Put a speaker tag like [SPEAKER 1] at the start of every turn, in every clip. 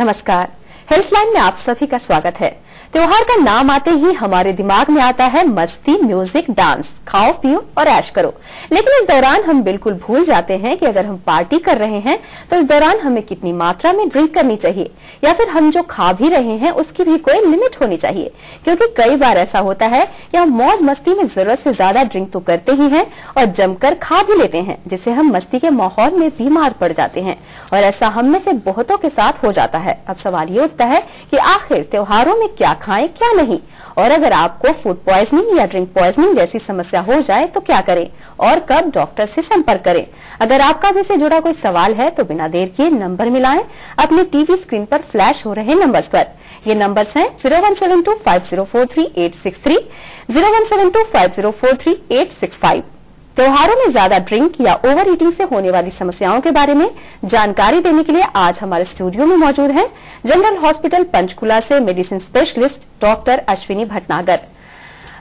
[SPEAKER 1] नमस्कार, हेल्थलाइन में आप सभी का स्वागत है। त्योहार का नाम आते ही हमारे दिमाग में आता है मस्ती, म्यूजिक, डांस, खाओ पियो और ऐश करो। लेकिन इस दौरान हम बिल्कुल भूल जाते हैं कि अगर हम पार्टी कर रहे हैं तो इस दौरान हमें कितनी मात्रा में ड्रिंक करनी चाहिए, या फिर हम जो खा भी रहे हैं उसकी भी कोई लिमिट होनी चाहिए। क्योंकि कई बार ऐसा होता है कि हम मौज मस्ती में जरूरत से ज्यादा ड्रिंक तो करते ही हैं और जमकर खा भी लेते हैं, जिससे हम मस्ती के माहौल में बीमार पड़ जाते हैं। और ऐसा हम में से बहुतों के साथ हो जाता है। अब सवाल ये उठता है कि आखिर त्योहारों में क्या खाएं क्या नहीं, और अगर आपको फूड पॉइजनिंग या ड्रिंक पॉइजनिंग जैसी समस्या हो जाए तो क्या करें और कब डॉक्टर से संपर्क करें। अगर आपका भी से जुड़ा कोई सवाल है तो बिना देर किए नंबर मिलाएं अपने टीवी स्क्रीन पर फ्लैश हो रहे नंबर्स पर। ये नंबर्स हैं 01725043-863, 01725043-865। त्योहारों में ज्यादा ड्रिंक या ओवर ईटिंग से होने वाली समस्याओं के बारे में जानकारी देने के लिए आज हमारे स्टूडियो में मौजूद हैं जनरल हॉस्पिटल पंचकुला से medicine specialist doctor Ashwini Bhatnagar.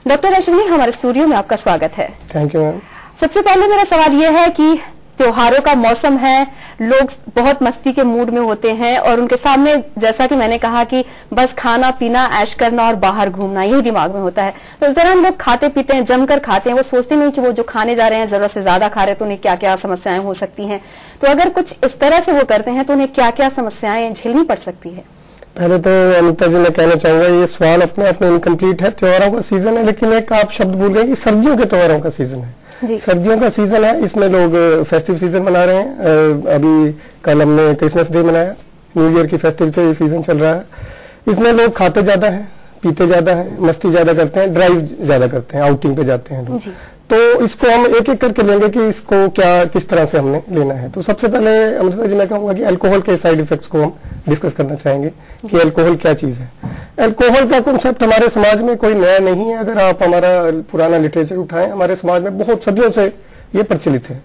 [SPEAKER 1] Doctor Ashwini, हमारे स्टूडियो में आपका स्वागत है।
[SPEAKER 2] Thank you ma'am.
[SPEAKER 1] सबसे पहले मेरा सवाल यह है कि त्योहारों का मौसम है, लोग बहुत मस्ती के मूड में होते हैं और उनके सामने, जैसा कि मैंने कहा कि बस खाना पीना, ऐश करना और बाहर घूमना यही दिमाग में होता है। तो इस दौरान लोग खाते पीते हैं, जमकर खाते हैं, वो सोचते नहीं कि वो जो खाने जा रहे हैं जरूरत से ज्यादा खा रहे हैं तो उन्हें क्या क्या समस्याएं हो सकती हैं। तो अगर कुछ इस तरह से वो करते हैं तो उन्हें क्या क्या समस्याएं झेलनी पड़ सकती है?
[SPEAKER 2] पहले तो अमिता जी मैं कहना चाहूंगा, ये सवाल अपने आप में इनकम्प्लीट है। त्योहारों का सीजन है, लेकिन एक आप शब्द भूल गए कि सर्दियों के त्योहारों का सीजन है। सर्दियों का सीजन है, इसमें लोग फेस्टिव सीजन मना रहे हैं। अभी कल हमने क्रिसमस डे मनाया, न्यू ईयर की फेस्टिव सीजन चल रहा है। इसमें लोग खाते ज्यादा हैं, पीते ज्यादा हैं, मस्ती ज्यादा करते हैं, ड्राइव ज्यादा करते हैं, आउटिंग पे जाते हैं लोग। तो इसको हम एक एक करके लेंगे कि इसको क्या किस तरह से हमने लेना है। तो सबसे पहले अमृता जी मैं कहूँगा कि अल्कोहल के साइड इफेक्ट्स को हम डिस्कस करना चाहेंगे कि अल्कोहल क्या चीज है। अल्कोहल का कॉन्सेप्ट हमारे समाज में कोई नया नहीं है। अगर आप हमारा पुराना लिटरेचर उठाएं, हमारे समाज में बहुत सदियों से ये प्रचलित है।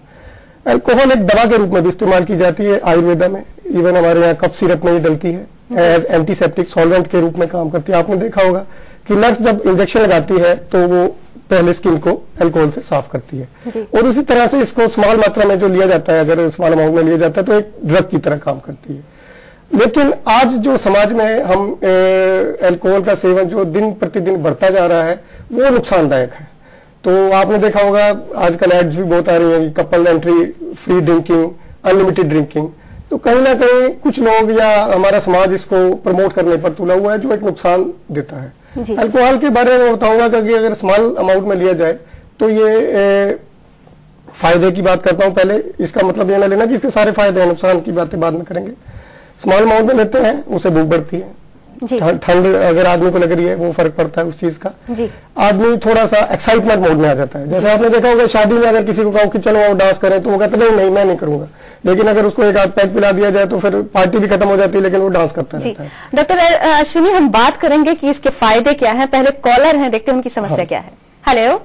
[SPEAKER 2] अल्कोहल एक दवा के रूप में भी इस्तेमाल की जाती है आयुर्वेदा में। इवन हमारे यहाँ कफ सिरप में ही डलती है, एज एंटीसेप्टिक सॉल्वेंट के रूप में काम करती है। आपने देखा होगा कि नर्स जब इंजेक्शन लगाती है तो वो पहले स्किन को अल्कोहल से साफ करती है, और उसी तरह से इसको स्मॉल मात्रा में जो लिया जाता है, अगर स्मॉल अमाउंट में लिया जाता है तो एक ड्रग की तरह काम करती है। लेकिन आज जो समाज में हम अल्कोहल का सेवन जो दिन प्रतिदिन बढ़ता जा रहा है वो नुकसानदायक है। तो आपने देखा होगा आजकल एड्स भी बहुत आ रही है, couple entry, free drinking, unlimited drinking. तो कहीं ना कहीं कुछ लोग या हमारा समाज इसको प्रमोट करने पर तुला हुआ है, जो एक नुकसान देता है। अल्कोहल के बारे में बताऊंगा कि अगर स्मॉल अमाउंट में लिया जाए तो ये फायदे की बात करता हूं पहले। इसका मतलब ये ना लेना कि इसके सारे फायदे हैं, नुकसान की बातें बाद में करेंगे। स्मॉल अमाउंट में लेते हैं, उसे भूख बढ़ती है, ठंड अगर आदमी को लग रही है वो फर्क पड़ता है उस चीज का। आदमी थोड़ा सा एक्साइटमेंट मोड में आ जाता है। जैसे आपने देखा होगा शादी में अगर किसी को कहो कि चलो आओ डांस करें, तो वो कहते नहीं मैं नहीं करूंगा। लेकिन अगर उसको एक आध पैक पिला दिया जाए तो फिर पार्टी भी खत्म हो जाती है, लेकिन वो डांस करता रहता है।
[SPEAKER 1] डॉक्टर अश्विनी, हम बात करेंगे कि इसके फायदे क्या है। पहले कॉलर है, देखते हैं उनकी समस्या क्या है। Hello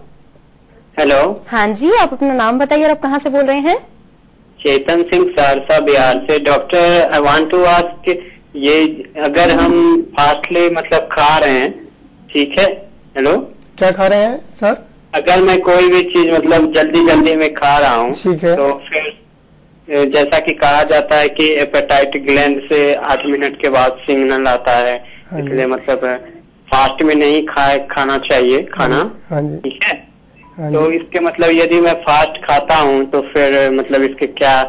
[SPEAKER 3] hello.
[SPEAKER 1] हाँ जी, आप अपना नाम बताइए और आप कहाँ से बोल रहे हैं?
[SPEAKER 3] चेतन सिंह, सहरसा बिहार से। Doctor I want to ask, ये अगर हम फास्टली मतलब खा रहे हैं, ठीक है? हेलो,
[SPEAKER 2] क्या खा रहे हैं सर?
[SPEAKER 3] अगर मैं कोई भी चीज मतलब जल्दी जल्दी में खा रहा हूँ,
[SPEAKER 2] ठीक है,
[SPEAKER 3] तो फिर जैसा कि कहा जाता है कि एपेटाइट ग्लैंड से 8 मिनट के बाद सिग्नल आता है, इसलिए मतलब फास्ट में नहीं खाना चाहिए खाना, ठीक है? तो इसके मतलब यदि मैं फास्ट खाता हूँ तो फिर मतलब इसके क्या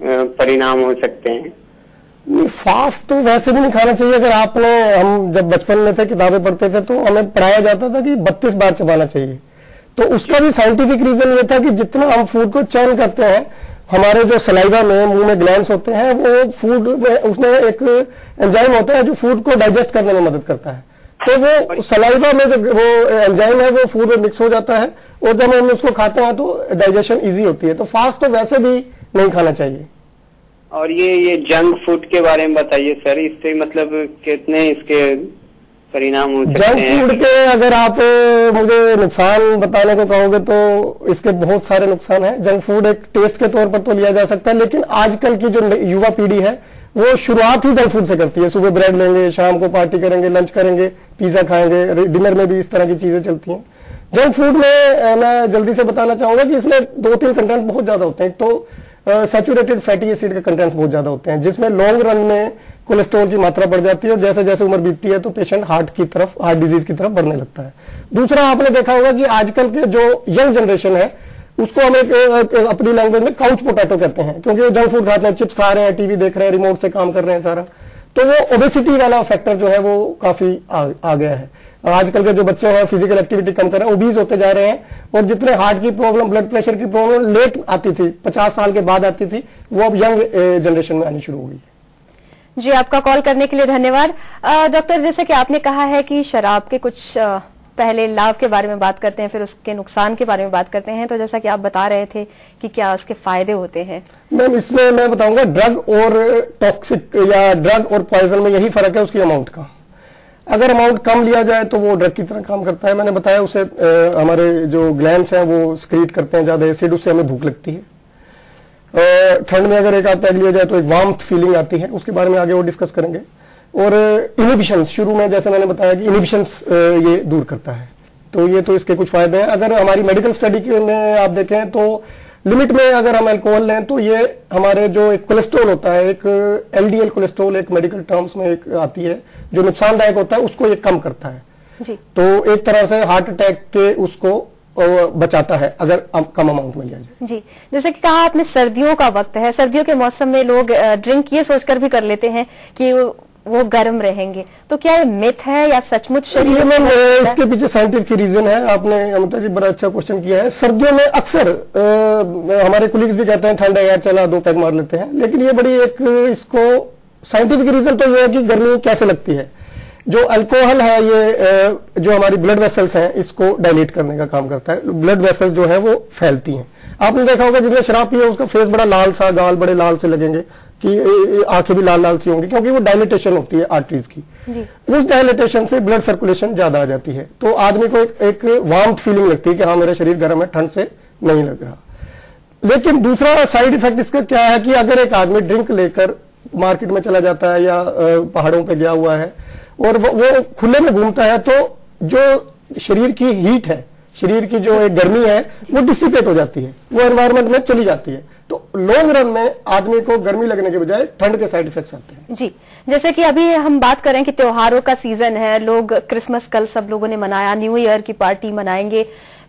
[SPEAKER 3] परिणाम हो सकते हैं?
[SPEAKER 2] फास्ट तो वैसे भी नहीं खाना चाहिए। अगर आपने, हम जब बचपन में थे किताबें पढ़ते थे तो हमें पढ़ाया जाता था कि 32 बार चबाना चाहिए। तो उसका भी साइंटिफिक रीजन ये था कि जितना हम फूड को चर्न करते हैं, हमारे जो सलाइवा में, मुंह में ग्लैंड्स होते हैं, वो फूड में, उसमें एक एंजाइम होता है जो फूड को डाइजेस्ट करने में मदद करता है। तो वो सलाइवा में जो वो एंजाइम है वो फूड में मिक्स हो जाता है, और जब हम उसको खाते हैं तो डाइजेशन इजी होती है। तो फास्ट तो वैसे भी नहीं खाना चाहिए।
[SPEAKER 3] और ये जंक फूड के बारे में बताइए सर, इससे मतलब कितने इसके परिणाम हो सकते हैं?
[SPEAKER 2] जंक फूड के अगर आप मुझे नुकसान बताने को कहोगे तो इसके बहुत सारे नुकसान हैं। जंक फूड एक टेस्ट के तौर पर तो लिया जा सकता है, लेकिन आजकल की जो युवा पीढ़ी है वो शुरुआत ही जंक फूड से करती है। सुबह ब्रेड लेंगे, शाम को पार्टी करेंगे, लंच करेंगे, पिज्जा खाएंगे, डिनर में भी इस तरह की चीजें चलती हैं। जंक फूड में मैं जल्दी से बताना चाहूंगा कि इसमें 2-3 कंटेंट बहुत ज्यादा होते हैं। एक तो सैचुरेटेड फैटी एसिड के कंटेंट्स बहुत ज्यादा होते हैं, जिसमें लॉन्ग रन में कोलेस्ट्रॉल की मात्रा बढ़ जाती है और जैसे जैसे उम्र बीतती है तो पेशेंट हार्ट डिजीज की तरफ बढ़ने लगता है। दूसरा, आपने देखा होगा कि आजकल के जो यंग जनरेशन है उसको हम अपनी लैंग्वेज में काउच पोटैटो कहते हैं, क्योंकि वो जंक फूड खाते हैं, चिप्स खा रहे हैं, टीवी देख रहे हैं, रिमोट से काम कर रहे हैं सारा, तो वो ओबेसिटी वाला फैक्टर जो है वो काफी आ गया है। आजकल के जो बच्चे हैं फिजिकल एक्टिविटी कम कर रहे हैं, ओबीज होते जा रहे हैं, और जितने हार्ट की प्रॉब्लम, ब्लड प्रेशर की प्रॉब्लम लेट आती थी, 50 साल के बाद आती थी, वो अब यंग जनरेशन में आनी शुरू हो गई है।
[SPEAKER 1] जी, आपका कॉल करने के लिए धन्यवाद। डॉक्टर, जैसे कि आपने कहा है कि शराब के कुछ पहले लाभ के बारे में बात करते हैं, फिर उसके नुकसान के बारे में बात करते हैं, तो जैसा कि आप बता रहे थे कि क्या उसके फायदे होते हैं।
[SPEAKER 2] मैम, इसमें मैं बताऊंगा ड्रग और टॉक्सिक या ड्रग और पॉइजन में यही फर्क है उसकी अमाउंट का। अगर अमाउंट कम लिया जाए तो वो ड्रग की तरह काम करता है। मैंने बताया उसे हमारे जो ग्लैंड्स हैं वो स्क्रीट करते हैं ज्यादा एसिड, उससे हमें भूख लगती है। ठंड में अगर एक आध पैग लिया जाए तो एक वार्मथ फीलिंग आती है, उसके बारे में आगे वो डिस्कस करेंगे। और इनिबिशंस, शुरू में जैसे मैंने बताया कि इनिबिशंस ये दूर करता है, तो ये तो इसके कुछ फायदे हैं। अगर हमारी मेडिकल स्टडी में आप देखें तो लिमिट में अगर हम अल्कोहल लें तो ये हमारे जो एक कोलेस्ट्रॉल होता है, एक एलडीएल कोलेस्ट्रॉल एक मेडिकल टर्म्स में एक आती है जो नुकसानदायक होता है, उसको ये कम करता है
[SPEAKER 1] जी।
[SPEAKER 2] तो एक तरह से हार्ट अटैक के उसको बचाता है अगर कम अमाउंट में लिया जाए।
[SPEAKER 1] जी, जैसे कि कहा आपने, सर्दियों का वक्त है, सर्दियों के मौसम में लोग ड्रिंक ये सोचकर भी कर लेते हैं कि वो गर्म रहेंगे, तो क्या ये मिथ है या सचमुच शरीर में
[SPEAKER 2] इसके पीछे साइंटिफिक रीजन है? आपने अमृता जी बड़ा अच्छा क्वेश्चन किया है। सर्दियों में अक्सर हमारे कुलीग्स भी कहते हैं ठंड है यार चला 2 पैग मार लेते हैं, लेकिन ये बड़ी एक इसको साइंटिफिक रीजन तो ये है कि गर्मी कैसे लगती है। जो अल्कोहल है ये जो हमारी ब्लड वेसल्स हैं इसको डायलेट करने का काम करता है, ब्लड वेसल्स जो है वो फैलती हैं। आपने देखा होगा जिसने शराब पी है उसका फेस बड़ा लाल सा, गाल बड़े लाल से लगेंगे, कि आंखें भी लाल लाल सी होंगी, क्योंकि वो डायलिटेशन होती है आर्टरीज की। उस डायलिटेशन से ब्लड सर्कुलेशन ज्यादा आ जाती है, तो आदमी को एक वार्मथ फीलिंग लगती है कि हाँ मेरा शरीर गर्म है, ठंड से नहीं लग रहा। लेकिन दूसरा साइड इफेक्ट इसका क्या है कि अगर एक आदमी ड्रिंक लेकर मार्केट में चला जाता है या पहाड़ों पे गया हुआ है और वो खुले में घूमता है, तो जो शरीर की हीट है, शरीर की जो एक गर्मी है वो डिसिपेट हो जाती है, वो एनवायरमेंट में चली जाती है, तो लॉन्ग रन में आदमी को गर्मी लगने के बजाय ठंड के साइड इफेक्ट्स आते हैं।
[SPEAKER 1] जी, जैसे कि अभी हम बात करें कि त्योहारों का सीजन है, लोग क्रिसमस कल सब लोगों ने मनाया, न्यू ईयर की पार्टी मनाएंगे,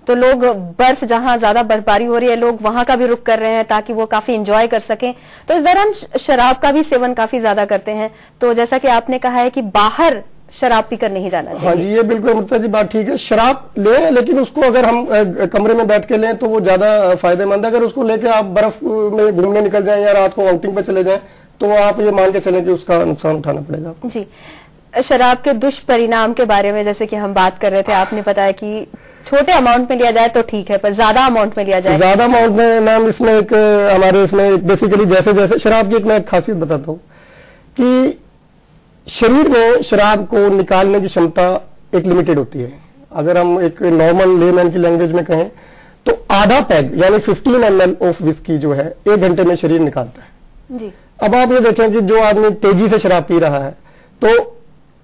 [SPEAKER 1] तो लोग बर्फ, जहां ज्यादा बर्फबारी हो रही है, लोग वहां का भी रुख कर रहे हैं ताकि वो काफी एंजॉय कर सकें, तो इस दौरान शराब का भी सेवन काफी ज्यादा करते हैं। तो जैसा कि आपने कहा है कि बाहर शराब पीकर नहीं जाना चाहिए।
[SPEAKER 2] हाँ जी, ये बिल्कुल अमृता जी बात ठीक है। शराब लें, लेकिन उसको अगर हम कमरे में बैठ के लें तो वो ज्यादा फायदेमंद है। अगर उसको लेके आप बर्फ में घूमने निकल जाएं या रात को आउटिंग पे चले जाएं तो आप ये मान के चलें कि उसका नुकसान उठाना पड़ेगा।
[SPEAKER 1] जी, शराब के दुष्परिणाम के बारे में जैसे कि हम बात कर रहे थे, आपने बताया कि छोटे अमाउंट में लिया जाए तो ठीक है, पर ज्यादा अमाउंट में लिया जाए,
[SPEAKER 2] ज्यादा अमाउंट में मैम इसमें एक हमारे इसमें बेसिकली जैसे जैसे शराब की एक मैं खासियत बताता हूँ कि शरीर में शराब को निकालने की क्षमता एक लिमिटेड होती है। अगर हम एक नॉर्मल लेमैन की लैंग्वेज में कहें तो आधा पैग यानी 15 ml ऑफ विस्की जो है 1 घंटे में शरीर निकालता है
[SPEAKER 1] जी।
[SPEAKER 2] अब आप ये देखें कि जो आदमी तेजी से शराब पी रहा है तो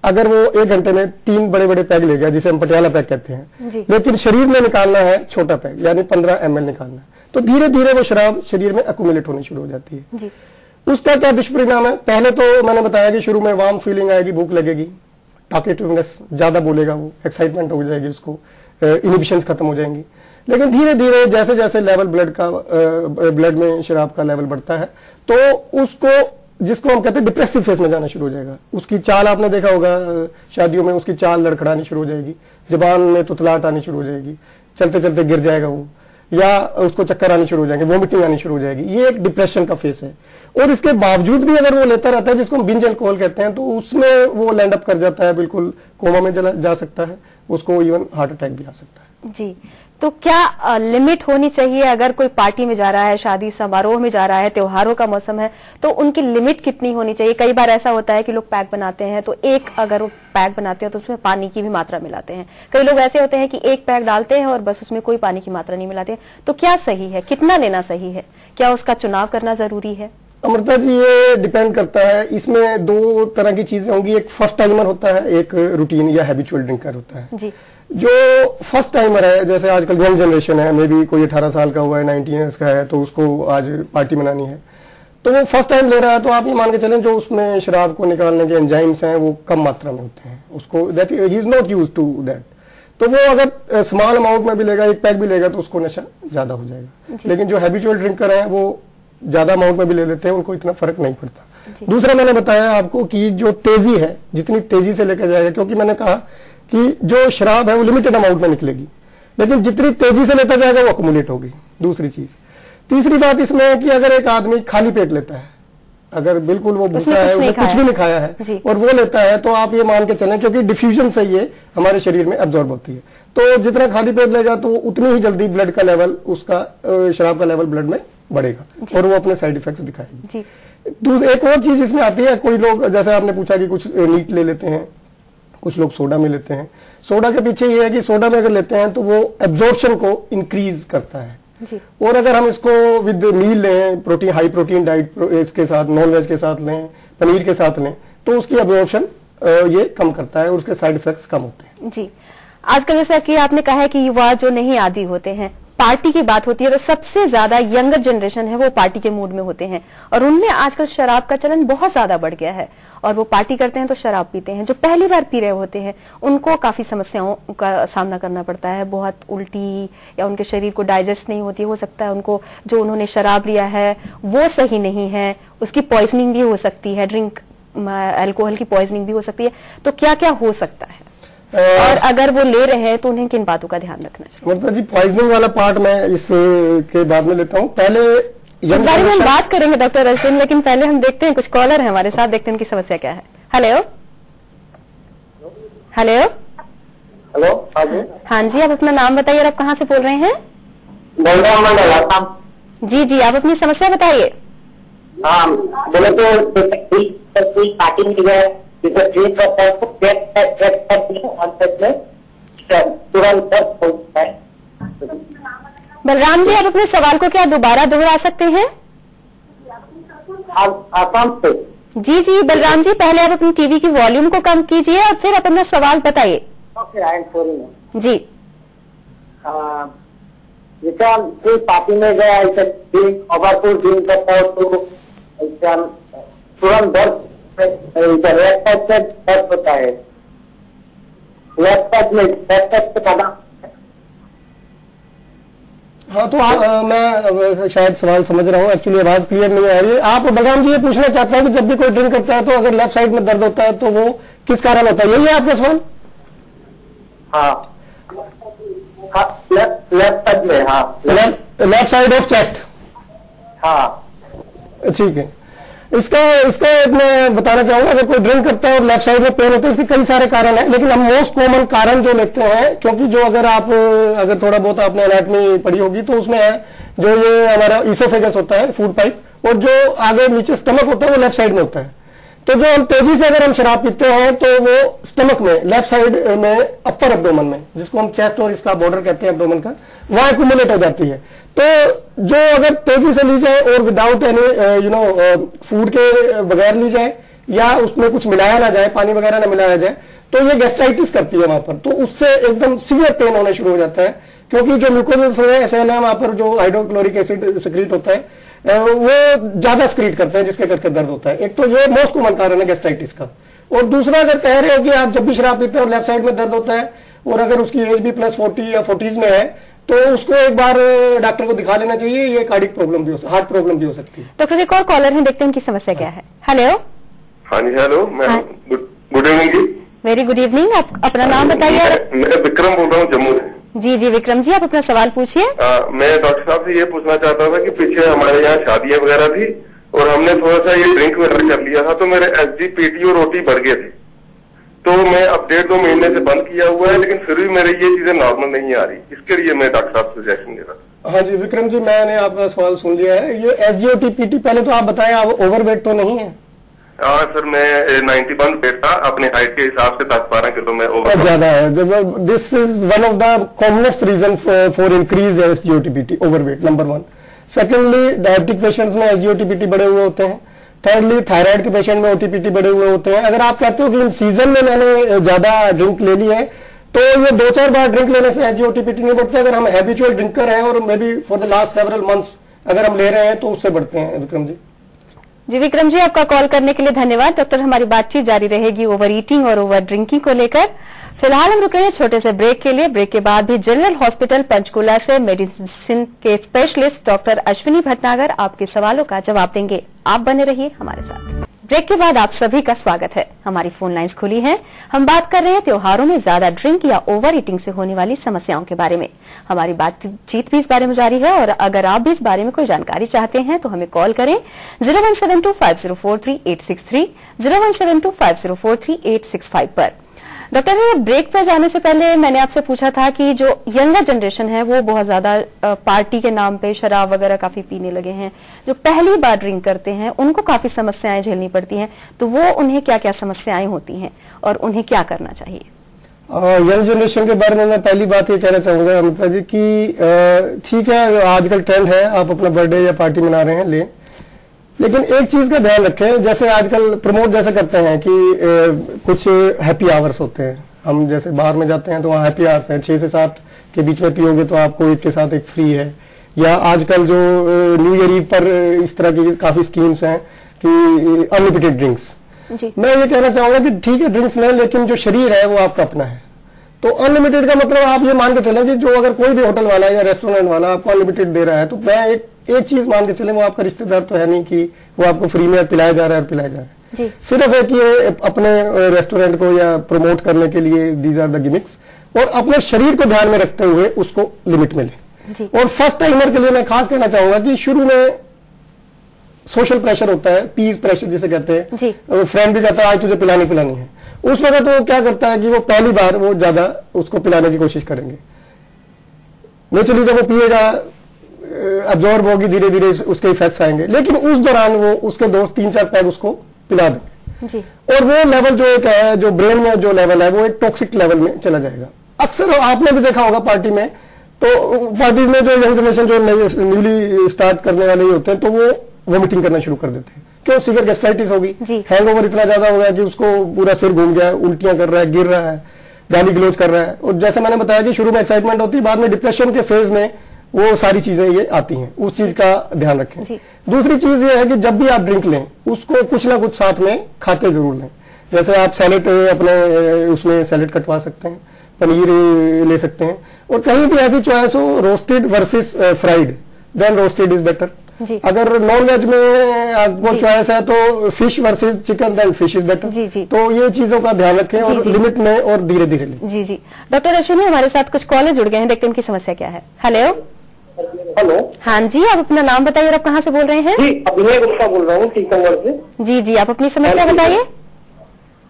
[SPEAKER 2] अगर वो 1 घंटे में 3 बड़े बड़े पैग ले गया, जिसे हम पटियाला पैग कहते हैं, लेकिन शरीर में निकालना है छोटा पैग यानी 15 ml निकालना है, तो धीरे धीरे वो शराब शरीर में एक्यूमुलेट होनी शुरू हो जाती है
[SPEAKER 1] जी।
[SPEAKER 2] उसका क्या दुष्परिणाम है? पहले तो मैंने बताया कि शुरू में वार्म फीलिंग आएगी, भूख लगेगी, टॉकेटिवनेस ज्यादा बोलेगा, वो एक्साइटमेंट हो जाएगी, उसको इनिबिशंस खत्म हो जाएंगी। लेकिन धीरे धीरे जैसे जैसे लेवल ब्लड में शराब का लेवल बढ़ता है तो उसको, जिसको हम कहते हैं डिप्रेसिव फेज में जाना शुरू हो जाएगा। उसकी चाल आपने देखा होगा शादियों में, उसकी चाल लड़खड़ानी शुरू हो जाएगी, जुबान में तुतलाहट आनी शुरू हो जाएगी, चलते चलते गिर जाएगा वो, या उसको चक्कर आनी शुरू हो जाएंगे, वोमिटिंग आनी शुरू हो जाएगी। ये एक डिप्रेशन का फेस है। और इसके बावजूद भी अगर वो लेता रहता है, जिसको हम बिंज अल्कोहल कहते हैं, तो उसमें वो लैंड अप कर जाता है, बिल्कुल कोमा में जा सकता है, उसको इवन हार्ट अटैक भी आ सकता है।
[SPEAKER 1] जी, तो क्या लिमिट होनी चाहिए? अगर कोई पार्टी में जा रहा है, शादी समारोह में जा रहा है, त्योहारों का मौसम है, तो उनकी लिमिट कितनी होनी चाहिए? कई बार ऐसा होता है कि लोग पैक बनाते हैं, तो एक अगर वो पैक बनाते हैं तो उसमें पानी की भी मात्रा मिलाते हैं। कई लोग ऐसे होते हैं कि एक पैक डालते हैं और बस उसमें कोई पानी की मात्रा नहीं मिलाते हैं। तो क्या सही है, कितना लेना सही है, क्या उसका चुनाव करना जरूरी है?
[SPEAKER 2] अमृता जी, ये डिपेंड करता है। इसमें 2 तरह की चीजें होंगी, एक फर्स्ट टाइमर होता है, एक रूटीन या हैबिचुअल ड्रिंकर होता है
[SPEAKER 1] जी।
[SPEAKER 2] जो फर्स्ट टाइमर है, जैसे आजकल यंग जनरेशन है, मे बी कोई 18 साल का हुआ है, 19 ईयर्स का है, तो उसको आज पार्टी मनानी है, तो वो फर्स्ट टाइम ले रहा है, तो आप ये मान के चलें जो उसमें शराब को निकालने के एंजाइम्स हैं वो कम मात्रा में होते हैं, उसको that he is not used to that. तो वो अगर स्मॉल अमाउंट में भी लेगा, एक पैक भी लेगा, तो उसको नशा ज्यादा हो जाएगा। लेकिन जो हैबिचुअल ड्रिंकर हैं वो ज्यादा अमाउंट में भी ले लेते हैं, उनको इतना फर्क नहीं पड़ता। दूसरा मैंने बताया आपको कि जो तेजी है, जितनी तेजी से लेकर जाएगा, क्योंकि मैंने कहा कि जो शराब है वो लिमिटेड अमाउंट में निकलेगी, लेकिन जितनी तेजी से लेता जाएगा वो अकुमुलेट होगी। दूसरी चीज, तीसरी बात इसमें है कि अगर एक आदमी खाली पेट लेता है, अगर बिल्कुल वो भूखा है, उसने कुछ भी नहीं खाया है और वो लेता है, तो आप ये मान के चलें, क्योंकि डिफ्यूजन से ये हमारे शरीर में एब्जॉर्ब होती है, तो जितना खाली पेट लेगा तो उतनी ही जल्दी ब्लड का लेवल, उसका शराब का लेवल ब्लड में बढ़ेगा और वो अपने साइड इफेक्ट्स दिखाएगी। एक और चीज इसमें आती है, कोई लोग, जैसे आपने पूछा कि कुछ नीट ले लेते हैं, कुछ लोग सोडा में लेते हैं। सोडा के पीछे ये है कि सोडा में अगर लेते हैं तो वो एब्जॉर्प्शन को इंक्रीज करता है जी। और अगर हम इसको विद मील लें, प्रोटीन, हाई प्रोटीन डाइट इसके साथ, नॉन वेज के साथ लें, पनीर के साथ लें, तो उसकी एब्जॉर्प्शन ये कम करता है और उसके साइड इफेक्ट्स कम होते हैं
[SPEAKER 1] जी। आजकल जैसा कि आपने कहा है कि युवा जो नहीं आदी होते हैं, पार्टी की बात होती है तो सबसे ज्यादा यंगर जनरेशन है वो पार्टी के मूड में होते हैं, और उनमें आजकल शराब का चलन बहुत ज्यादा बढ़ गया है, और वो पार्टी करते हैं तो शराब पीते हैं। जो पहली बार पी रहे होते हैं उनको काफी समस्याओं का सामना करना पड़ता है, बहुत उल्टी या उनके शरीर को डाइजेस्ट नहीं होती, हो सकता है उनको जो उन्होंने शराब लिया है वो सही नहीं है, उसकी पॉइजनिंग भी हो सकती है, ड्रिंक अल्कोहल की पॉइजनिंग भी हो सकती है। तो क्या क्या हो सकता है, और अगर वो ले रहे हैं तो उन्हें किन बातों का ध्यान रखना चाहिए?
[SPEAKER 2] मतलब जी पॉइजनिंग वाला पार्ट मैं इस के बाद में लेता हूँ, पहले
[SPEAKER 1] इस बारे में हम बात करेंगे डॉक्टर अश्विन, लेकिन पहले हम देखते हैं कुछ कॉलर हैं हमारे साथ, देखते हैं उनकी समस्या क्या है। हेलो हेलो
[SPEAKER 3] हेलो,
[SPEAKER 1] हाँ जी, आप अपना नाम बताइए और आप कहाँ से बोल रहे हैं? जी जी, आप अपनी समस्या बताइए।
[SPEAKER 3] बोले तो पार्टी में गए
[SPEAKER 1] बलराम जी, आप अपने सवाल को क्या दोबारा दोहरा सकते हैं? जी जी बलराम जी, पहले आप अपनी टीवी की वॉल्यूम को कम कीजिए और फिर अपना सवाल बताइए। जी,
[SPEAKER 3] कोई पार्टी में गया ओवरफुल ड्रिंक करता हो तो तुरंत दर्द होता है,
[SPEAKER 2] हाँ तो मैं शायद सवाल समझ रहा हूँ, एक्चुअली आवाज क्लियर नहीं आ रही है। आप बलराम जी ये पूछना चाहते हैं कि जब भी कोई ड्रिंक करता है तो अगर लेफ्ट साइड में दर्द होता है तो वो किस कारण होता है, यही है आपका सवाल?
[SPEAKER 3] हाँ, लेफ्ट साइड में, हाँ
[SPEAKER 2] लेफ्ट साइड ऑफ चेस्ट,
[SPEAKER 3] हाँ
[SPEAKER 2] ठीक है। इसका मैं बताना चाहूंगा, अगर कोई ड्रिंक करता है और लेफ्ट साइड में पेन होता है, इसके कई सारे कारण हैं, लेकिन हम मोस्ट कॉमन कारण जो लेते हैं, क्योंकि जो अगर थोड़ा बहुत आपने एनाटॉमी पढ़ी होगी तो उसमें है जो ये हमारा इसोफेगस होता है, फूड पाइप, और जो आगे नीचे स्टमक होता है वो लेफ्ट साइड में होता है। तो जो हम तेजी से अगर हम शराब पीते हैं तो वो स्टमक में, लेफ्ट साइड में, अपर एब्डोमेन में, जिसको हम चेस्ट और इसका बॉर्डर कहते हैं एब्डोमेन का, वहां एक्यूमुलेट हो जाती है। तो जो अगर तेजी से ली जाए और विदाउट एनी फूड के बगैर ली जाए या उसमें कुछ मिलाया ना जाए, पानी वगैरह ना मिलाया जाए, तो ये गैस्ट्राइटिस करती है वहां पर, तो उससे एकदम सीवियर पेन होना शुरू हो जाता है, क्योंकि जो म्यूकोजल सेल है वहां पर जो हाइड्रोक्लोरिक एसिड सिक्रीट होता है वो ज्यादा सिक्रीट करते हैं, जिसके करके दर्द होता है। एक तो ये मोस्ट कॉमन कारण है गैस्ट्राइटिस का। और दूसरा, अगर कह रहे हो कि आप जब भी शराब पीते हैं और लेफ्ट साइड में दर्द होता है और अगर उसकी एज भी प्लस 40 या 40s में है तो उसको एक बार डॉक्टर को दिखा लेना चाहिए, ये कार्डिक प्रॉब्लम भी हार्ट प्रॉब्लम भी हो सकती है।
[SPEAKER 1] डॉक्टर एक और कॉलर है, देखते हैं उनकी समस्या क्या है। हेलो,
[SPEAKER 4] हाँ जी, हेलो, मैं गुड इवनिंग जी।
[SPEAKER 1] वेरी गुड इवनिंग, आप अपना नाम बताइए।
[SPEAKER 4] मैं विक्रम बोल रहा हूँ जम्मू से।
[SPEAKER 1] जी जी विक्रम जी, आप अपना सवाल पूछिए।
[SPEAKER 4] मैं डॉक्टर साहब से ये पूछना चाहता था कि पीछे हमारे यहाँ शादियां वगैरह थी और हमने थोड़ा सा ये ड्रिंक वगैरह कर लिया था, तो मेरे SGPT और OT बढ़ गए थे, तो मैं अब 1.5-2 महीने से बंद किया हुआ है, लेकिन फिर भी मेरे ये चीजें नॉर्मल नहीं आ रही, इसके लिए मैं डॉक्टर साहब से सजेशन दे रहा था।
[SPEAKER 2] हाँ जी विक्रम जी, मैंने आपका सवाल सुन लिया है। ये SGOT-PT, पहले तो आप बताएं, आप ओवरवेट तो नहीं है?
[SPEAKER 4] हाँ सर, मैं 91 वेट था, अपने हाइट के हिसाब से 10-12 किलो में ओवर
[SPEAKER 2] ज्यादा है। This is one of the commonest reason for increase SGOT-PT, overweight, number 1। Secondly, diabetic patients में SGOT-PT बढ़े हुए होते हैं। थर्डली, थायराइड के पेशेंट में OT-PT बढ़े हुए होते हैं। अगर आप कहते हो कि इन सीजन में मैंने ज्यादा ड्रिंक ले ली है, तो ये 2-4 बार ड्रिंक लेने से SGOT-PT नहीं बढ़ते। अगर हम हैबिचुअल ड्रिंकर हैं और may be for the last several months अगर हम ले रहे हैं तो उससे बढ़ते हैं विक्रम जी।
[SPEAKER 1] जी विक्रम जी, आपका कॉल करने के लिए धन्यवाद। डॉक्टर, हमारी बातचीत जारी रहेगी ओवर ईटिंग और ओवर ड्रिंकिंग को लेकर। फिलहाल हम रुक रहे हैं छोटे से ब्रेक के लिए। ब्रेक के बाद भी जनरल हॉस्पिटल पंचकूला से मेडिसिन के स्पेशलिस्ट डॉक्टर अश्विनी भटनागर आपके सवालों का जवाब देंगे। आप बने रहिए हमारे साथ। ब्रेक के बाद आप सभी का स्वागत है। हमारी फोन लाइंस खुली हैं। हम बात कर रहे हैं त्योहारों में ज्यादा ड्रिंक या ओवर ईटिंग से होने वाली समस्याओं के बारे में। हमारी बातचीत भी इस बारे में जारी है और अगर आप भी इस बारे में कोई जानकारी चाहते हैं तो हमें कॉल करें 01725043863 01725043865 पर। डॉक्टर, ब्रेक पर जाने से पहले मैंने आपसे पूछा था कि जो यंगर जनरेशन है वो बहुत ज्यादा पार्टी के नाम पे शराब वगैरह काफी पीने लगे हैं। जो पहली बार ड्रिंक करते हैं उनको काफी समस्याएं झेलनी पड़ती हैं, तो वो उन्हें क्या क्या समस्याएं होती हैं और उन्हें क्या करना चाहिए?
[SPEAKER 2] यंग जनरेशन के बारे में मैं पहली बात ये कहना चाहूंगा अमिता जी कि ठीक है, आजकल ट्रेंड है, आप अपना बर्थडे या पार्टी मना रहे हैं ले, लेकिन एक चीज का ध्यान रखें। जैसे आजकल प्रमोट जैसे करते हैं कि कुछ हैप्पी आवर्स होते हैं, हम जैसे बाहर में जाते हैं तो वहाँ हैप्पी आवर्स हैं, 6 से 7 के बीच में पियोगे तो आपको एक के साथ एक फ्री है। या आजकल जो न्यू ईयर ईव पर इस तरह की काफी स्कीम्स हैं कि अनलिमिटेड ड्रिंक्स। मैं ये कहना चाहूंगा कि ठीक है ड्रिंक्स लें, लेकिन जो शरीर है वो आपका अपना है। तो अनलिमिटेड का मतलब आप ये मान के चलें कि जो अगर कोई भी होटल वाला या रेस्टोरेंट वाला आपको अनलिमिटेड दे रहा है तो मैं एक चीज मान के चले, वो आपका रिश्तेदार तो है नहीं कि वो आपको फ्री में पिलाया जा रहा है और पिलाया जा रहा है। सिर्फ एक ये अपने रेस्टोरेंट को या प्रमोट करने के लिए दीज आर द गिमिक्स, और अपने शरीर को ध्यान में रखते हुए उसको लिमिट में लें। और फर्स्ट टाइमर के लिए मैं खास कहना चाहूंगा कि शुरू में सोशल प्रेशर होता है, पीर प्रेशर जिसे कहते हैं, फ्रेंड भी कहता है आज तुझे पिलानी है, उस वक्त वो क्या करता है कि वो पहली बार वो ज्यादा उसको पिलाने की कोशिश करेंगे। नेचुरली जब वो पिएगा अब्जॉर्ब होगी, धीरे धीरे उसके इफेक्ट्स आएंगे, लेकिन उस दौरान वो उसके दोस्त 3-4 पैग उसको पिला देंगे और वो लेवल जो एक है, जो ब्रेन में जो लेवल है वो एक टॉक्सिक लेवल में चला जाएगा। अक्सर आपने भी देखा होगा पार्टी में, तो पार्टी में जो यंग जनरेशन जो न्यूली स्टार्ट करने वाले होते हैं तो वो वोमिटिंग करना शुरू कर देते हैं। क्यों? सीवियर गैस्ट्राइटिस होगी, हैंगओवर इतना ज्यादा हो गया कि उसको पूरा सिर घूम गया, उल्टियां कर रहा है, गिर रहा है, गाली गलोच कर रहा है। और जैसे मैंने बताया कि शुरू में एक्साइटमेंट होती है, बाद में डिप्रेशन के फेज में वो सारी चीजें ये आती हैं, उस चीज का ध्यान रखें। दूसरी चीज ये है कि जब भी आप ड्रिंक लें उसको कुछ ना कुछ साथ में खाते जरूर लें। जैसे आप सैलेड अपने उसमें सैलेड कटवा सकते हैं, पनीर ले सकते हैं, और कहीं भी ऐसी चॉइस हो roasted versus fried, then roasted is better. अगर नॉन वेज में आपको चॉइस है तो fish versus chicken, then fish is better. तो ये चीजों का ध्यान रखें और लिमिट में और धीरे धीरे लें।
[SPEAKER 1] जी डॉक्टर अश्विनी, हमारे साथ कुछ कॉलर जुड़ गए हैं, देखते हैं उनकी समस्या क्या है। हेलो। हाँ जी, आप अपना नाम बताइए और आप कहाँ से बोल रहे हैं?
[SPEAKER 5] जी, अभिनय गुप्ता बोल रहा हूँ टीकमगढ़ से।
[SPEAKER 1] जी आप अपनी समस्या बताइए।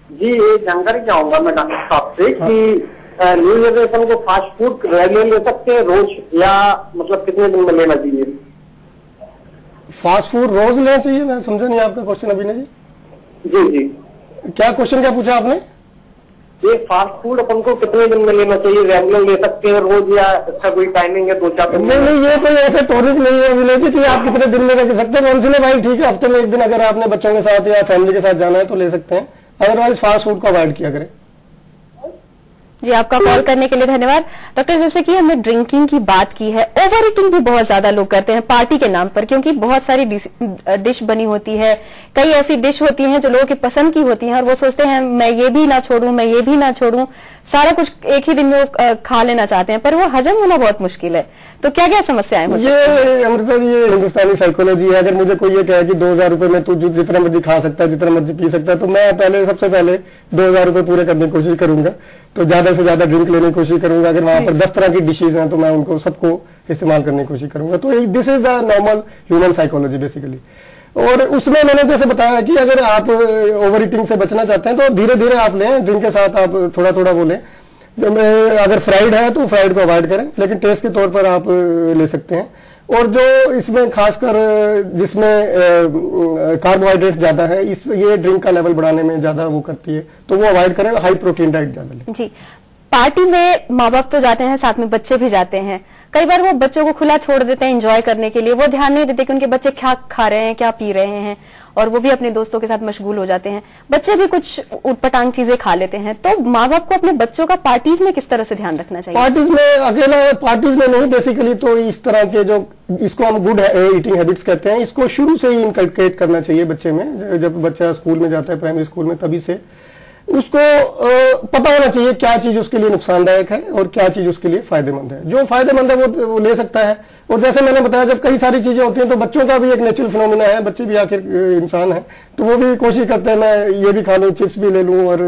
[SPEAKER 5] जी, ये जानकारी चाहूंगा मैं डॉक्टर साहब से कि न्यू जनरेशन को फास्ट फूड रेगुलर ले सकते हैं रोज, या मतलब कितने दिन में लेना चाहिए?
[SPEAKER 2] फास्ट फूड रोज लेना चाहिए? मैं समझा नहीं आपका क्वेश्चन अभिनय जी।
[SPEAKER 5] जी
[SPEAKER 2] क्या क्वेश्चन क्या पूछा आपने?
[SPEAKER 5] ये फास्ट फूड अपन को कितने दिन में लेना चाहिए? रेगुलर ले सकते हैं रोज, या इसका कोई टाइमिंग है 2-4 दिन?
[SPEAKER 2] नहीं, ये कोई ऐसा टॉनिक नहीं है अभिनय जी कि आप कितने दिन में ले सकते हैं। कौन से भाई ठीक है, हफ्ते में 1 दिन अगर आपने बच्चों के साथ या फैमिली के साथ जाना है तो ले सकते हैं, अदरवाइज फास्ट फूड को अवॉइड किया करें।
[SPEAKER 1] जी आपका कॉल करने के लिए धन्यवाद। डॉक्टर, जैसे कि हमने ड्रिंकिंग की बात की है, ओवर ईटिंग भी बहुत ज्यादा लोग करते हैं पार्टी के नाम पर, क्योंकि बहुत सारी डिश बनी होती है, कई ऐसी डिश होती हैं जो लोगों की पसंद की होती हैं और वो सोचते हैं मैं ये भी ना छोड़ूं, मैं ये भी ना छोड़ूं, सारा कुछ एक ही दिन में वो खा लेना चाहते हैं, पर वो हजम होना बहुत मुश्किल है। तो क्या क्या समस्याएं हो सकती हैं?
[SPEAKER 2] ये अमृता जी, ये हिंदुस्तानी साइकोलॉजी है। अगर मुझे कोई ये कहे कि 2000 रुपए में तू जितना मर्जी खा सकता है, जितना मर्जी पी सकता है, तो मैं सबसे पहले 2000 रुपए पूरे करने की कोशिश करूंगा, तो ज्यादा से ज्यादा ड्रिंक लेने की कोशिश करूंगा। अगर वहां पर 10 तरह की डिशेज हैं तो मैं उनको सबको इस्तेमाल करने की कोशिश करूंगा। तो this is the normal human psychology basically. और उसमें मैंने जैसे बताया कि अगर आप ओवर ईटिंग से बचना चाहते हैं तो धीरे धीरे आप लें, ड्रिंक के साथ आप थोड़ा थोड़ा वो लें। अगर फ्राइड है तो फ्राइड को अवॉइड करें, लेकिन टेस्ट के तौर पर आप ले सकते हैं। और जो इसमें खासकर जिसमें कार्बोहाइड्रेट ज्यादा है, ये ड्रिंक का लेवल बढ़ाने में ज्यादा वो करती है, तो वो अवॉइड करें। हाई प्रोटीन डाइट ज्यादा लें।
[SPEAKER 1] जी पार्टी में माँ बाप तो जाते हैं, साथ में बच्चे भी जाते हैं। कई बार वो बच्चों को खुला छोड़ देते हैं एंजॉय करने के लिए, वो ध्यान नहीं देते कि उनके बच्चे क्या खा रहे हैं, क्या पी रहे हैं, और वो भी अपने दोस्तों के साथ मशगूल हो जाते हैं। बच्चे भी कुछ उटपटांग चीजें खा लेते हैं। तो माँ बाप को अपने बच्चों का पार्टीज में किस तरह से ध्यान रखना चाहिए?
[SPEAKER 2] पार्टीज में अकेला पार्टीज में नहीं, बेसिकली तो इस तरह के जो इसको हम गुड ईटिंग हैबिट्स कहते हैं, इसको शुरू से ही इनकल्केट करना चाहिए बच्चे में। जब बच्चा स्कूल में जाता है, प्राइमरी स्कूल में, तभी से उसको पता होना चाहिए क्या चीज उसके लिए नुकसानदायक है और क्या चीज उसके लिए फायदेमंद है। जो फायदेमंद है वो ले सकता है। और जैसे मैंने बताया, जब कई सारी चीजें होती हैं तो बच्चों का भी एक नेचुरल फिनोमिना है, बच्चे भी आखिर इंसान है, तो वो भी कोशिश करते हैं मैं ये भी खा लूं, चिप्स भी ले लूं और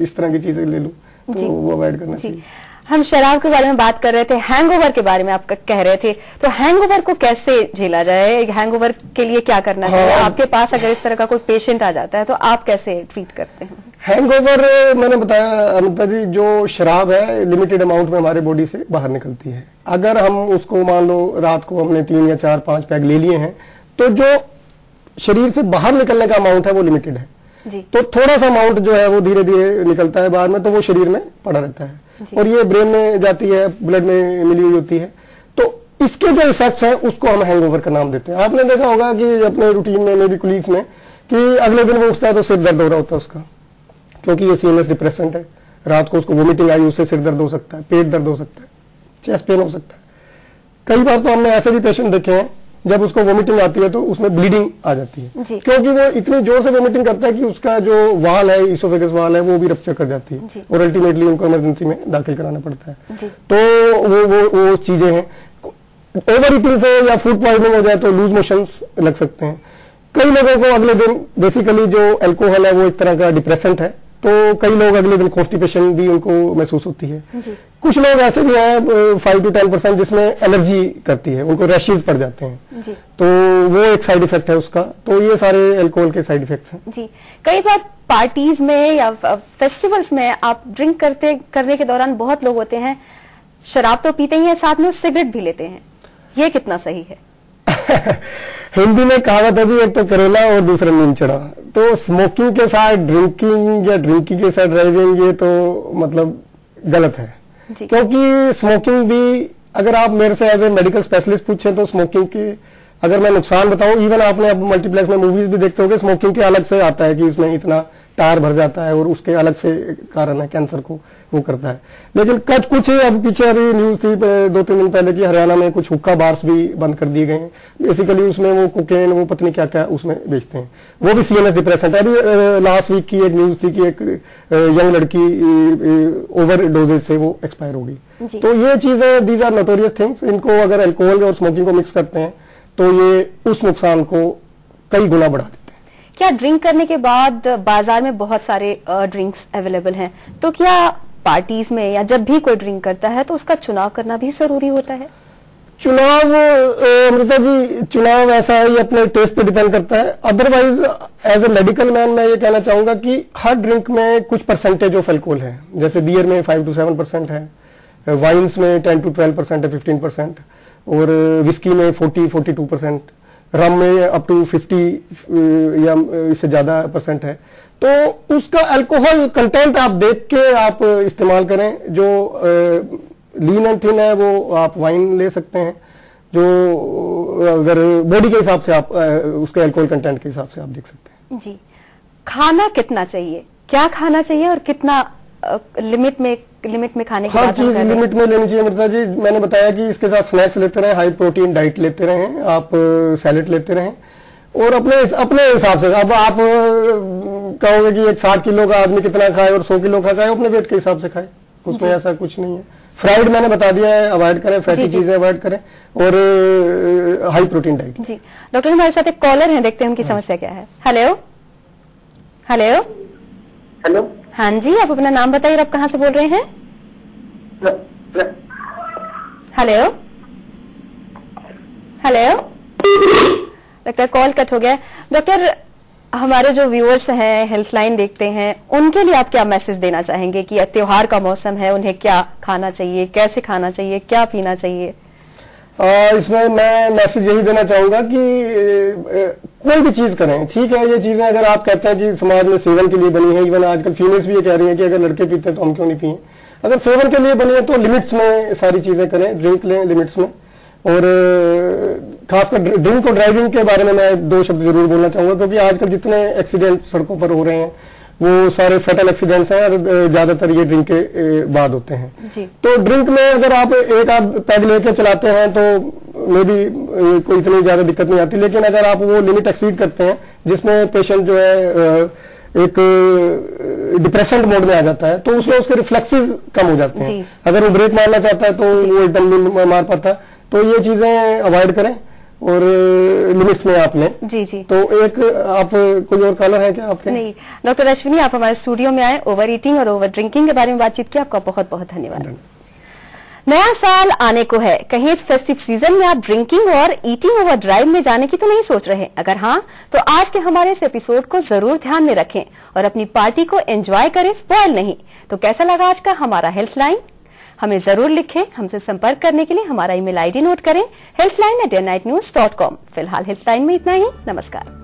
[SPEAKER 2] इस तरह की चीजें ले लूं, तो वो अवॉइड करना चाहिए।
[SPEAKER 1] हम शराब के बारे में बात कर रहे थे, हैंगओवर के बारे में आप कह रहे थे, तो हैंगओवर को कैसे झेला जाए? हैंगओवर के लिए क्या करना चाहिए? आपके पास अगर इस तरह का कोई पेशेंट आ जाता है तो आप कैसे ट्रीट करते हैं?
[SPEAKER 2] हैंगओवर मैंने बताया अमिता जी, जो शराब है लिमिटेड अमाउंट में हमारे बॉडी से बाहर निकलती है। अगर हम उसको मान लो रात को हमने 3 या 4 5 पैग ले लिए हैं, तो जो शरीर से बाहर निकलने का अमाउंट है वो लिमिटेड है
[SPEAKER 1] जी।
[SPEAKER 2] तो थोड़ा सा अमाउंट जो है वो धीरे धीरे निकलता है बाहर में, तो वो शरीर में पड़ा रहता है और ये ब्रेन में जाती है, ब्लड में मिली हुई होती है। तो इसके जो इफेक्ट्स हैं उसको हम हैंगओवर का नाम देते हैं। आपने देखा होगा कि अपने रूटीन में, मेरी कुलीग्स में, कि अगले दिन वो उठता है तो सिर दर्द हो रहा होता है उसका, क्योंकि ये सीएनएस डिप्रेसेंट है। रात को उसको वोमिटिंग आई, उससे सिर दर्द हो सकता है, पेट दर्द हो सकता है, चेस्ट पेन हो सकता है। कई बार तो हमने ऐसे भी पेशेंट देखे हैं जब उसको वोमिटिंग आती है तो उसमें ब्लीडिंग आ जाती है, क्योंकि वो इतनी जोर से वोमिटिंग करता है कि उसका जो वाल है, इसोफेगस वाल है, वो भी रप्चर कर जाती है और अल्टीमेटली उनको इमरजेंसी में दाखिल कराना पड़ता है। तो वो चीजें हैं। ओवर ईटिंग से या फूड पॉइजनिंग हो जाए तो लूज मोशंस लग सकते हैं। कई लोगों को अगले दिन, बेसिकली जो अल्कोहल है वो एक तरह का डिप्रेसेंट है, तो कई लोग अगले दिन कॉन्स्टिपेशन भी उनको महसूस होती है। कुछ लोग ऐसे भी हैं 5 to 10% जिसमें एलर्जी करती है, उनको रैशेज पड़ जाते हैं जी। तो वो एक साइड इफेक्ट है उसका। तो ये सारे अल्कोहल के साइड इफेक्ट्स हैं
[SPEAKER 1] जी। कई बार पार्टीज में या फेस्टिवल्स में आप ड्रिंक करने के दौरान बहुत लोग होते हैं शराब तो पीते ही हैं, साथ में सिगरेट भी लेते हैं, ये कितना सही है?
[SPEAKER 2] हिंदी में कहावत है जी, एक तो करेला और दूसरा नींद चढ़ा। तो स्मोकिंग के साथ ड्रिंकिंग या ड्रिंकिंग के साथ ड्राइविंग, ये तो मतलब गलत है। क्योंकि स्मोकिंग भी, अगर आप मेरे से एज ए मेडिकल स्पेशलिस्ट पूछें तो स्मोकिंग के अगर मैं नुकसान बताऊं, इवन आपने अब मल्टीप्लेक्स में मूवीज भी देखते होंगे, स्मोकिंग के अलग से आता है कि इसमें इतना टायर भर जाता है और उसके अलग से कारण है, कैंसर को वो करता है। लेकिन कुछ अब पीछे अभी न्यूज थी 2-3 दिन पहले की, हरियाणा में कुछ हुक्का बार्स भी बंद कर दिए गए हैं। बेसिकली उसमें वो कोकेन, वो पत्नी क्या क्या उसमें बेचते हैं, वो भी सीएनएस डिप्रेसेंट है। अभी लास्ट वीक की एक न्यूज थी कि एक यंग लड़की ओवर डोजेज से वो एक्सपायर हो गई। तो ये चीजें, दीज आर नोटोरियस थिंग्स। इनको अगर अल्कोहल और स्मोकिंग को मिक्स करते हैं तो ये उस नुकसान को कई गुना बढ़ा देते हैं।
[SPEAKER 1] क्या ड्रिंक करने के बाद बाजार में बहुत सारे ड्रिंक्स अवेलेबल हैं, तो क्या पार्टीज में या जब भी कोई ड्रिंक करता है तो उसका चुनाव करना भी जरूरी होता है?
[SPEAKER 2] चुनाव अमृता जी, चुनाव ऐसा है, ये अपने टेस्ट पे डिपेंड करता है। Otherwise as a medical man मैं ये कहना चाहूंगा कि हर ड्रिंक में कुछ परसेंटेज ऑफ अल्कोहल है। जैसे बियर में 5 to 7% है, वाइन्स में 10 to 12% है, 15%, और विस्की में 40-42%, रम में अप टू 50 या इससे ज्यादा % है। तो उसका अल्कोहल कंटेंट आप देख के आप इस्तेमाल करें। जो लीन एंड थिन है वो आप वाइन ले सकते हैं, जो अगर बॉडी के हिसाब से आप उसके अल्कोहल कंटेंट के हिसाब से आप देख सकते हैं
[SPEAKER 1] जी। खाना कितना चाहिए, क्या खाना चाहिए और कितना लिमिट में खाने की
[SPEAKER 2] हर चीज लिमिट में लेनी चाहिए अमृता जी। मैंने बताया कि इसके साथ स्नैक्स लेते रहें, हाई प्रोटीन डाइट लेते रहें, आप सैलेड लेते रहें, और अपने हिसाब से। अब आप कहोगे कि एक 60 किलो का आदमी कितना खाए और 100 किलो का खाए, अपने वेट के हिसाब से खाए, उसमें ऐसा कुछ नहीं है। फ्राइड मैंने बता दिया है, अवॉइड करें, फैटी चीजें अवॉइड करें, और हाई प्रोटीन डाइट।
[SPEAKER 1] जी डॉक्टर, हमारे साथ एक कॉलर है, देखते हैं उनकी समस्या क्या है। हेलो हेलो
[SPEAKER 5] हेलो,
[SPEAKER 1] हाँ जी, आप अपना नाम बताइए, आप कहाँ से बोल रहे हैं? हेलो हेलो, लगता है कॉल कट हो गया। डॉक्टर, हमारे जो व्यूअर्स हैं, हेल्थ लाइन देखते हैं, उनके लिए आप क्या मैसेज देना चाहेंगे कि त्योहार का मौसम है, उन्हें क्या खाना चाहिए, कैसे खाना चाहिए, क्या पीना चाहिए?
[SPEAKER 2] इसमें मैं मैसेज यही देना चाहूंगा कि कोई भी चीज करें, ठीक है, ये चीजें अगर आप कहते हैं कि समाज में सेवन के लिए बनी है, इवन आजकल फीमेल्स भी ये कह रही हैं कि अगर लड़के पीते हैं तो हम क्यों नहीं पिए। अगर सेवन के लिए बनी है तो लिमिट्स में सारी चीजें करें, ड्रिंक लें लिमिट्स में। और खासकर ड्रिंक और ड्राइविंग के बारे में मैं 2 शब्द जरूर बोलना चाहूंगा, क्योंकि आजकल जितने एक्सीडेंट सड़कों पर हो रहे हैं वो सारे फैटल एक्सीडेंट्स हैं और ज्यादातर ये ड्रिंक के बाद होते हैं जी। तो ड्रिंक में अगर आप एक आध पैग लेके चलाते हैं तो मे भी कोई इतनी ज्यादा दिक्कत नहीं आती, लेकिन अगर आप वो लिमिट एक्सीड करते हैं जिसमें पेशेंट जो है एक डिप्रेशन मोड में आ जाता है तो उसमें उसके रिफ्लेक्सेस कम हो जाते हैं। अगर वो ब्रेक मारना चाहता है तो वो एकदम नहीं मार पाता। तो ये चीजें अवॉइड करें और लिमिट्स में आप लें। जी जी। तो एक आप कोई और कॉलर है क्या आपके?
[SPEAKER 1] नहीं, डॉक्टर अश्विनी आप हमारे स्टूडियो में आए, ओवर ईटिंग और ओवर ड्रिंकिंग के बारे में बातचीत की, आपका बहुत बहुत धन्यवाद। नया साल आने को है, कहीं इस फेस्टिव सीजन में आप ड्रिंकिंग और ईटिंग ओवर ड्राइव में जाने की तो नहीं सोच रहे? अगर हाँ, तो आज के हमारे इस एपिसोड को जरूर ध्यान में रखें और अपनी पार्टी को एंजॉय करें, स्पॉइल नहीं। तो कैसा लगा आज का हमारा हेल्थलाइन? हमें जरूर लिखें। हमसे संपर्क करने के लिए हमारा ईमेल आईडी नोट करें, healthline@dayandnightnews.com। फिलहाल हेल्थलाइन में इतना ही। नमस्कार।